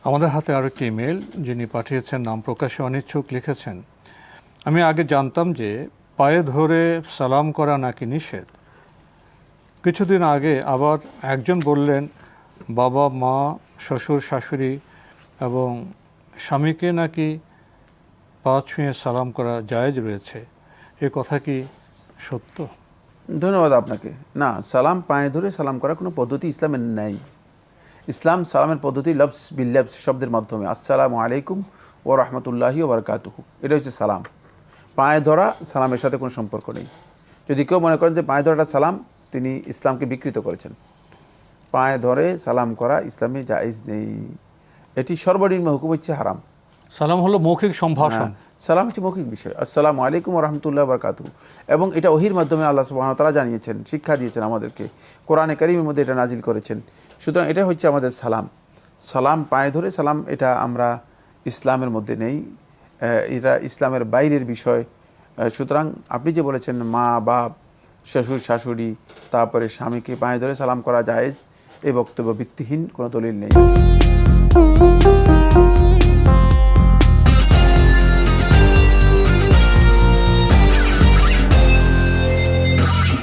আমাদের হাতে আরও একটি ইমেল, যিনি পাঠিয়েছেন নাম প্রকাশে অনিচ্ছুক, লিখেছেন, আমি আগে জানতাম যে পায়ে ধরে সালাম করা নাকি নিষেধ। কিছুদিন আগে আবার একজন বললেন বাবা মা শ্বশুর শাশুড়ি এবং স্বামীকে নাকি পা ছুঁয়ে সালাম করা জায়েজ রয়েছে। এ কথা কি সত্য? ধন্যবাদ আপনাকে। না, সালাম পায়ে ধরে সালাম করার কোনো পদ্ধতি ইসলামের নেই। ইসলাম সালামের পদ্ধতি লফজ বিল লফজ, শব্দের মাধ্যমে। আসসালামু আলাইকুম ও রহমতুল্লাহি ওয়া বারাকাতুহু, এটা হচ্ছে সালাম। পায়ে ধরা সালামের সাথে কোনো সম্পর্ক নেই। যদি কেউ মনে করেন যে পায়ে ধরাটা সালাম, তিনি ইসলামকে বিকৃত করেছেন। পায়ে ধরে সালাম করা ইসলামে জায়েজ নেই। এটি সর্বনিম্ন হুকুম হচ্ছে হারাম। সালাম হলো মৌখিক সম্ভাষণ। সালাম হচ্ছে মৌখিক বিষয়। আসসালামু আলাইকুম ওয়া রাহমাতুল্লাহি ওয়া বারাকাতুহু, এবং এটা ওহীর মাধ্যমে আল্লাহ সুবহানাহু ওয়া তাআলা জানিয়েছেন, শিক্ষা দিয়েছেন আমাদেরকে, কোরআনে কারীমের মধ্যে এটা নাজিল করেছেন। সুতরাং এটা হচ্ছে আমাদের সালাম। সালাম পায়ে ধরে সালাম, এটা আমরা ইসলামের মধ্যে নেই, এটা ইসলামের বাইরের বিষয়। সুতরাং আপনি যে বলেছেন মা বাপ শ্বশুর শাশুড়ি তারপরে স্বামীকে পায়ে ধরে সালাম করা জায়েজ, এই বক্তব্য ভিত্তিহীন, কোনো দলিল নেই।